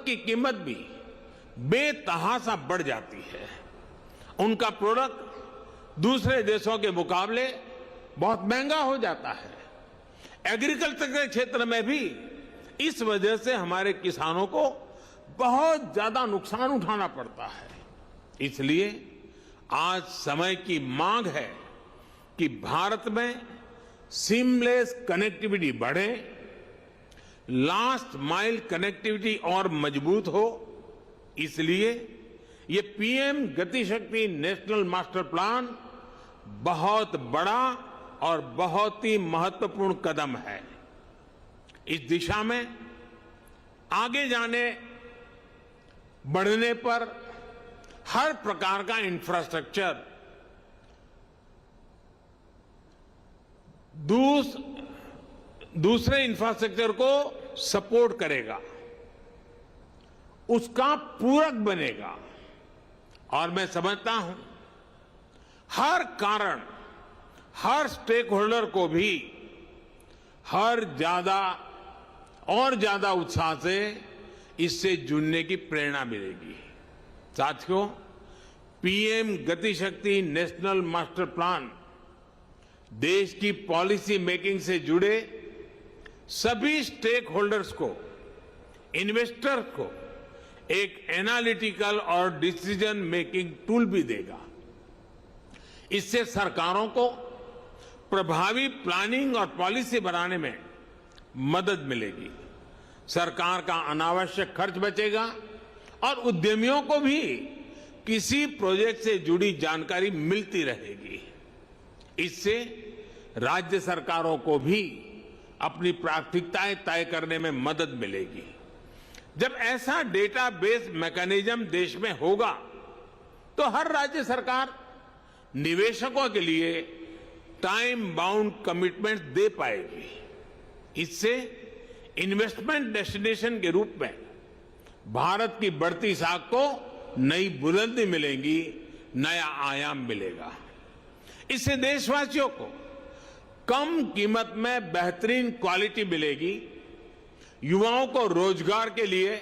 की कीमत भी बेतहाशा बढ़ जाती है। उनका प्रोडक्ट दूसरे देशों के मुकाबले बहुत महंगा हो जाता है। एग्रीकल्चर के क्षेत्र में भी इस वजह से हमारे किसानों को बहुत ज्यादा नुकसान उठाना पड़ता है। इसलिए आज समय की मांग है कि भारत में सीमलेस कनेक्टिविटी बढ़े, लास्ट माइल कनेक्टिविटी और मजबूत हो। इसलिए ये पीएम गति शक्ति नेशनल मास्टर प्लान बहुत बड़ा और बहुत ही महत्वपूर्ण कदम है। इस दिशा में आगे बढ़ने पर हर प्रकार का इंफ्रास्ट्रक्चर दूसरे इंफ्रास्ट्रक्चर को सपोर्ट करेगा, उसका पूरक बनेगा। और मैं समझता हूं हर कारण, हर स्टेक होल्डर को भी ज्यादा उत्साह से इससे जुड़ने की प्रेरणा मिलेगी। साथियों, पीएम गति शक्ति नेशनल मास्टर प्लान देश की पॉलिसी मेकिंग से जुड़े सभी स्टेक होल्डर्स को, इन्वेस्टर्स को एक एनालिटिकल और डिसीजन मेकिंग टूल भी देगा। इससे सरकारों को प्रभावी प्लानिंग और पॉलिसी बनाने में मदद मिलेगी। सरकार का अनावश्यक खर्च बचेगा और उद्यमियों को भी किसी प्रोजेक्ट से जुड़ी जानकारी मिलती रहेगी। इससे राज्य सरकारों को भी अपनी प्राथमिकताएं तय करने में मदद मिलेगी। जब ऐसा डेटाबेस मैकेनिज्म देश में होगा तो हर राज्य सरकार निवेशकों के लिए टाइम बाउंड कमिटमेंट दे पाएगी। इससे इन्वेस्टमेंट डेस्टिनेशन के रूप में भारत की बढ़ती साख को नई बुलंदी मिलेगी, नया आयाम मिलेगा। इससे देशवासियों को कम कीमत में बेहतरीन क्वालिटी मिलेगी, युवाओं को रोजगार के लिए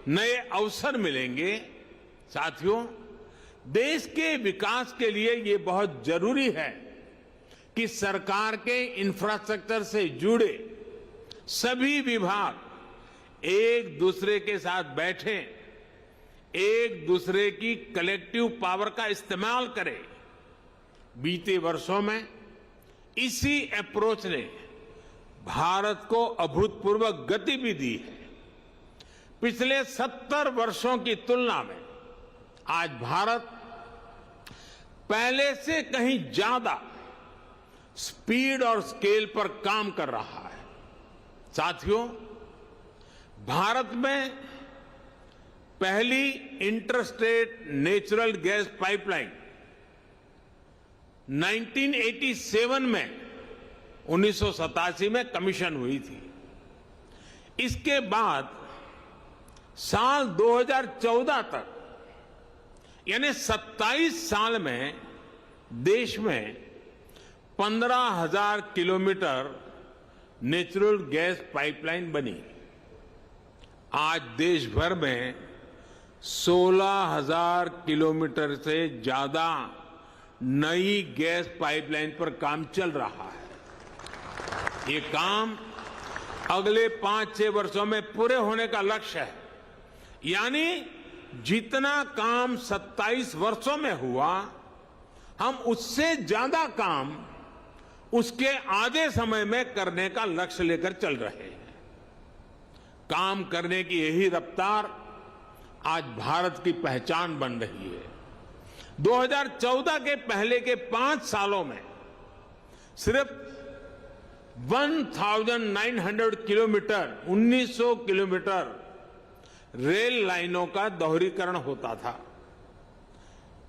नए अवसर मिलेंगे। साथियों, देश के विकास के लिए ये बहुत जरूरी है कि सरकार के इंफ्रास्ट्रक्चर से जुड़े सभी विभाग एक दूसरे के साथ बैठें, एक दूसरे की कलेक्टिव पावर का इस्तेमाल करें। बीते वर्षों में इसी अप्रोच ने भारत को अभूतपूर्व गति भी दी है। पिछले 70 वर्षों की तुलना में आज भारत पहले से कहीं ज्यादा स्पीड और स्केल पर काम कर रहा है। साथियों, भारत में पहली इंटरस्टेट नेचुरल गैस पाइपलाइन 1987 में 1987 में कमीशन हुई थी। इसके बाद साल 2014 तक यानी 27 साल में देश में 15,000 किलोमीटर नेचुरल गैस पाइपलाइन बनी। आज देश भर में 16,000 किलोमीटर से ज्यादा नई गैस पाइपलाइन पर काम चल रहा है। ये काम अगले 5-6 वर्षों में पूरे होने का लक्ष्य है। यानी जितना काम 27 वर्षों में हुआ, हम उससे ज्यादा काम उसके आधे समय में करने का लक्ष्य लेकर चल रहे हैं। काम करने की यही रफ्तार आज भारत की पहचान बन रही है। 2014 के पहले के 5 सालों में सिर्फ 1900 किलोमीटर 1900 किलोमीटर रेल लाइनों का दोहरीकरण होता था।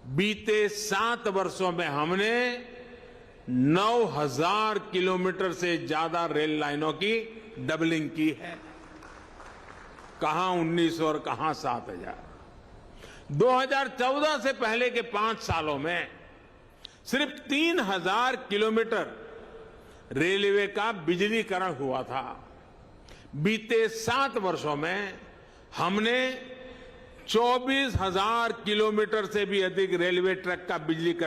बीते 7 वर्षों में हमने 9,000 किलोमीटर से ज्यादा रेल लाइनों की डबलिंग की है। कहां 1900 और कहां 7,000। 2014 से पहले के 5 सालों में सिर्फ 3,000 किलोमीटर रेलवे का बिजलीकरण हुआ था। बीते 7 वर्षों में हमने 24,000 किलोमीटर से भी अधिक रेलवे ट्रैक का बिजलीकरण